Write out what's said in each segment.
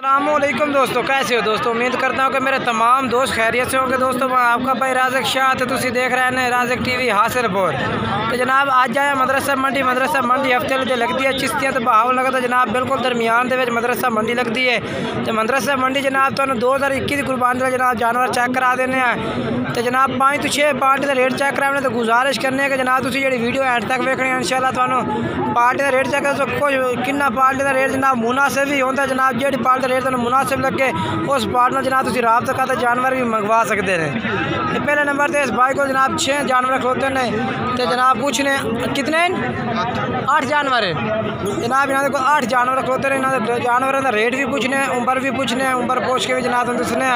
अस्सलामुअलैकुम दोस्तों, कैसे हो दोस्तों। उम्मीद करता हूँ कि मेरे तमाम दोस्त खैरियत से होंगे। दोस्तों मैं आपका भाई राज़िक शाह तो तुम देख रहे हैं राज़िक टीवी हासिलपुर। तो जनाब आज आया मदरसा मंडी हफ्ते लिए लगती है चिश्तियाँ तो बहाव लगा तो जनाब बिल्कुल दरमियान के मदरसा मंडी लगती है। तो मदरसा मंडी जनाब तो 2021 कुर्बानी का जनाब जानवर चेक करा देने तो जनाब 5 तो 6 पार्टी का रेट चेक कराने तो गुजारिश करने कि जनाब तुम जी वीडियो एंड तक वेखनी इंशाल्लाह तो पार्टी का रेट चेक कुछ कि पार्टी का रेट जनाब मुनासिब ही होता जनाब जी पार्टी का रेट तो मुनासिब लगे उस पार्ट में जनाब तुम राबता करते जानवर भी मंगवा सकते हैं। पहले नंबर से इस भाई को जनाब 6 जानवर खलोते हैं तो जनाब पूछने कितने 8 जानवर है जनाब इन्होंने को 8 जानवर खलोते हैं। इन्होंने जानवर का रेट भी पूछने उम्र भी पूछने उम्र पूछ के भी जनाब दसने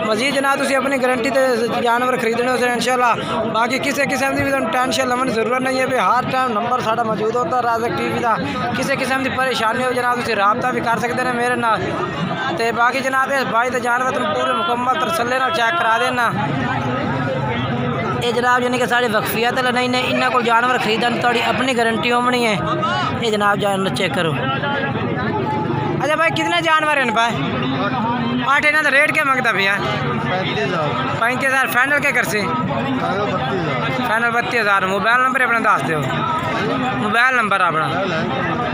मजीद जनाब तुम अपनी गारंटी से जानवर खरीदने उसे इंशाल्लाह। बाकी किसी किस्म की भी टेंशन लवन की जरूरत नहीं है भी हर टाइम नंबर साढ़ा मौजूद होता है राज़िक टीवी का। किसी किस्म की परेशानी हो जनाब तुम रबता भी कर सकते हैं मेरे नाल। तो बाकी जनाब इस भाई तो जानवर तुम पूरे मुकम्मल तसल्ली नाल चेक करा देना। ये जनाब यानी कि साढ़े वक्फियत नहीं ने इन्होंने को जानवर खरीदन थोड़ी अपनी गारंटी होनी है। ये जनाब जानवर चेक करो। अच्छा भाई कितने जानवर हैं भाई 8 इन्हों का रेट क्या मंगता भैया 35,000 फाइनल क्या कर सी फाइनल 32,000। मोबाइल नंबर अपना दस दो मोबाइल नंबर अपना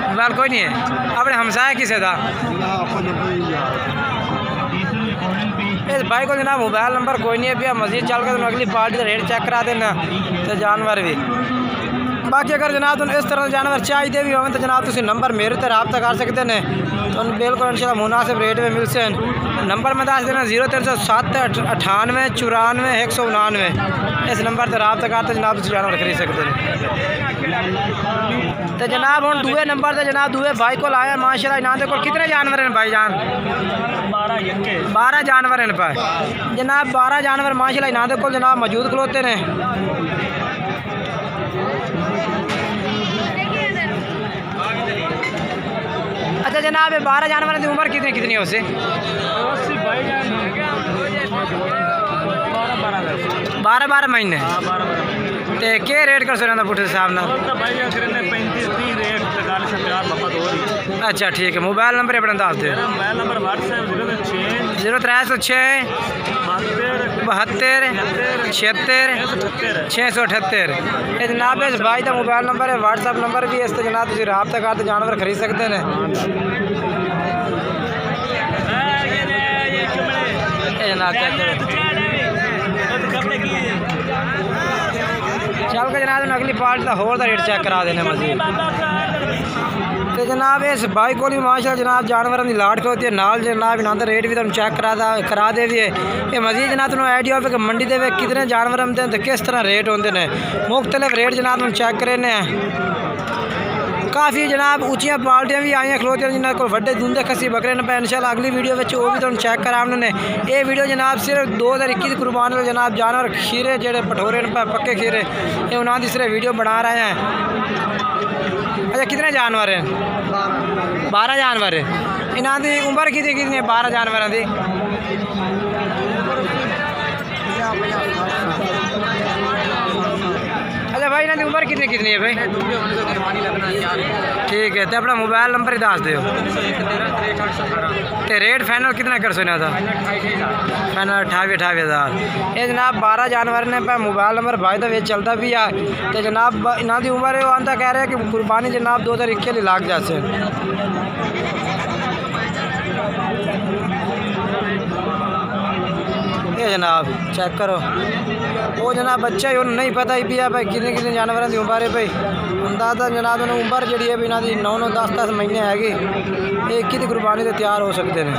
मोबाइल कोई नहीं है अपने हमसाया किसी का इस भाई को जनाब मोबाइल नंबर कोई नहीं है भैया मजीद चल कर अगली पार्टी का रेट चेक करा देना तो जानवर भी। बाकी अगर जनाब तुम इस तरह जानवर चाहिए भी होंगे तो जनाब तुम नंबर मेरे तो रबता कर सकते हैं तो बिल्कुल इंशाल्लाह मुनासिब रेट में मिल से नंबर में दस देना 0307 98 94 199 इस नंबर से रबता करते जनाब तुम जानवर खरीद सकते हैं। तो जनाब हम दूसरे नंबर से जनाब दूसरे भाई को आया माशाल्लाह इन्होंने को कितने जानवर हैं भाई जान 12 जानवर हैं भाई जनाब 12 जानवर माशाल्लाह इन्होंने को जनाब मौजूद खलोते हैं। अच्छा जनाब 12 जानवर की उम्र कितनी कितनी है उससे 12 महीने तो क्या रेट कर सकते पुट्ठे साहब ना। अच्छा ठीक है मोबाइल नंबर अपना दस दो 0306 72 76 678। ये जनाब इस भाई का मोबाइल नंबर है व्हाट्सअप नंबर भी है इस जनाब तुम रबता करते जानवर खरीद सकते हैं। चल के जनाब अगली पार्टी का होर रेट चेक करा देने मजीद। तो जनाब इस भाई को भी माशाल्लाह जनाब जानवर की लाट होती है नाल जनाब इन्होंने रेट भी तुम चेक करा दे दिए। ये मजीद जनाब तुम आइडिया हो कि मंडी के कितने जानवर आते हैं तो किस तरह रेट होते हैं मुख्तलिफ रेट जनाब तुम चेक करें। काफ़ी जनाब ऊँचियाँ पार्टियाँ भी आई खलोतियाँ जिन्होंने को वड्डे दुंदे खसी बकरे न पे इंशाल्लाह अगली वीडियो में वो भी तुम चेक करा उन्होंने। ये वीडियो जनाब सिर्फ 2021 कुर्बानी में जनाब जानवर खीरे जेडे पठोरे न पक्के खीरे ये उन्होंने सिर्फ वीडियो बना रहे हैं। अच्छा कितने जानवर हैं 12 जानवर है इन्हों की उम्र कितनी है 12 जानवरों की अच्छा भाई इन्हों की उम्र कितनी है भाई ठीक है। तो अपना मोबाइल नंबर ही दस दो तो रेट फाइनल कितना कर सुना था फाइनल 28,000। ये जनाब 12 जानवर ने पर मोबाइल नंबर भाई तो वे चलता भी है। तो जनाब इन्हों की उम्र वो आंता कह रहे हैं कि कुर्बानी जनाब 2021 लाख जैसे। ये जनाब चेक करो वो जनाब बच्चा ही नहीं पता ही पिया भाई कितने कितने जानवरों की उम्र है भाई अंदाजा जनाब उम्र जी है इन्हों की 9-10 महीने हैगी एक ही कुर्बानी से तैयार हो सकते हैं।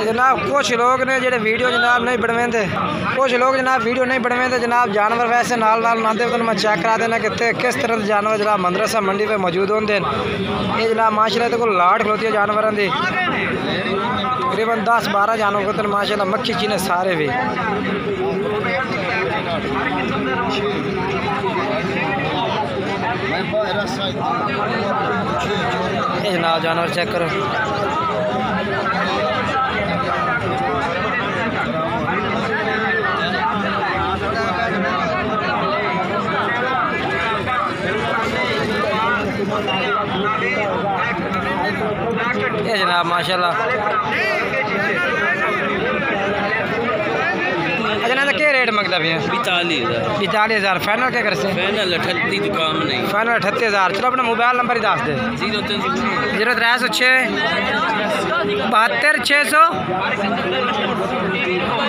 जनाब कुछ लोग ने जो वीडियो जनाब नहीं बनवाते कुछ लोग जनाब वीडियो नहीं बनवाते जनाब जानवर वैसे नाल नाते तो मैं चेक करा देना कितने किस तरह के जानवर जनाब मदरसा मंडी पे मौजूद होंगे। ये जनाब माशाल्लाह को लाट खलोती है जानवरों की तकरीबन 10-12 जानवर होते हैं माशाल्लाह मक्खी चीने सारे भी। ये जनाब जानवर चेक करो ये जनाब माशाल्लाह। अच्छा ना क्या रेट मंगता भैया? 42,000 फाइनल क्या कर से? फाइनल 38 तो काम नहीं, फाइनल 38,000। चलो अपना मोबाइल नंबर ही दस दे। 0306 72 600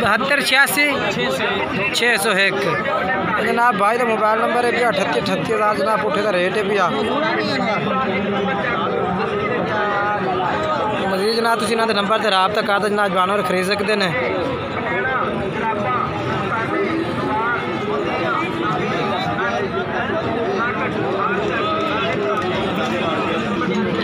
72 86 601। जनाब भाई का मोबाइल नंबर है भैया 38,000 जनाब पुठे का रेट है भैया। मजीद जनाब तुम इन्होंने नंबर से रबता करते जनाब जानवर खरीद सकते हैं।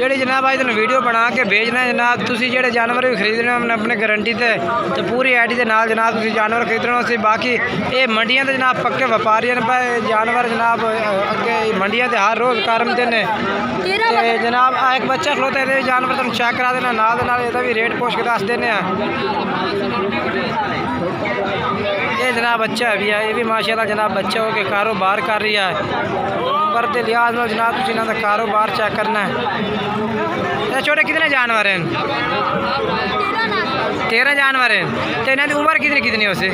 जी जनाब आज तुम वीडियो बना के भेजना है जनाब। तुम जो जानवर भी खरीदने अपने गारंटी से तो पूरी आईडी के नाल जनाब तुम जानवर खरीदना से। बाकी ये मंडियां तो जनाब पक्के व्यापारी पे जानवर जनाब अगे मंडियां से हर रोज़ करते हैं। जनाब एक बच्चा खलोता है जानवर तुम चेक करा देना नाल भी रेट पूछ के दस देने। ये जनाब बच्चा भी है, ये भी माशाल्लाह जनाब बच्चा हो के कारोबार कर रही है। उम्र के लिहाज में जनाब तुम इन्हों का कारोबार चेक करना है। छोटे कितने जानवर हैं? 13 जानवर हैं। तो इन्हों की उम्र कितनी कितनी हो से?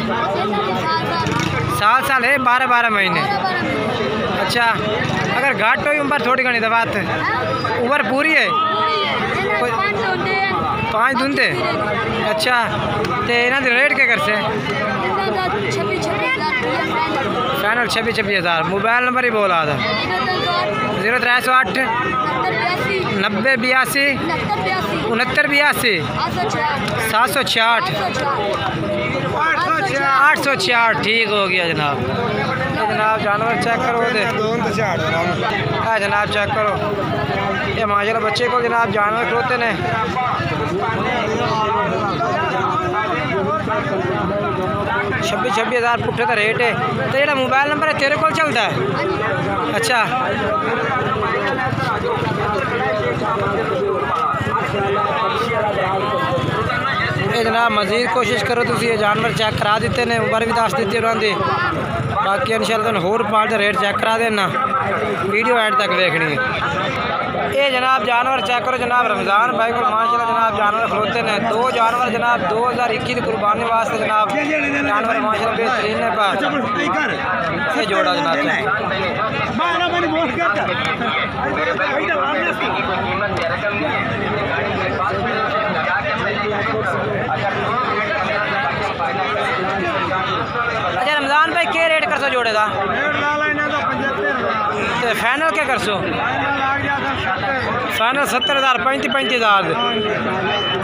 7 साल है 12 महीने। अच्छा अगर घाट हो उम्र थोड़ी घनी तो बात उम्र पूरी है 5 धुंधे। अच्छा तो इन्हों की रेट क्या करते? फाइनल 26,000। मोबाइल नंबर ही बोला था 0308 90 82 69 82 766 866। ठीक हो गया जनाब। जनाब जानवर चेक करो दे जनाब चेक करो। ये माशाल्लाह बच्चे को जनाब जानवर खलोते ने। 26,000 पुट्ठे का रेट है। तो जो मोबाइल नंबर है तेरे को चलता है? अच्छा ये जनाब मजीद कोशिश करो तुम ये जानवर चेक करा देते हैं। उम्र भी दस दी उन्होंने। बाकी इंशाल्लाह तुम होर पार्ट का रेट चेक करा देना। वीडियो एंड तक देखनी है। ये जनाब जानवर चेक करो जनाब रमज़ान भाई को माशाल्लाह जनाब जानवर खलोते हैं। 2 जानवर जनाब 2021 की कुर्बानी वास्ते जनाब जानवर माशाल्लाह बेहतरीन है। ये जोड़ा जनाब अच्छा रमज़ान भाई क्या रेट कर सो जोड़े का? तो फाइनल क्या कर सो? फाइनल 70,000 35,000।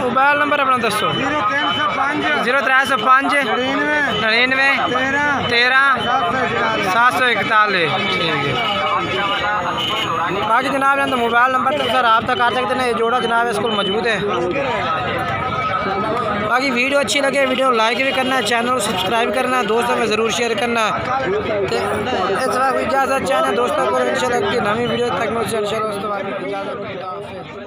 मोबाइल नंबर अपना दसो। 0305 99 13 741। ठीक है। बाकी जनाब तो मोबाइल नंबर तक सर रब्ता कर सकते हैं। ये जोड़ा जनाब इसको मौजूद है। बाकी वीडियो अच्छी लगे वीडियो लाइक भी करना है, चैनल को सब्सक्राइब करना है, दोस्तों में ज़रूर शेयर करना। तो इस वक्त इजाज़त चाहना दोस्तों को इंशाल्लाह की नवी वीडियो तक मुझसे इंशाल्लाह इजाज़त।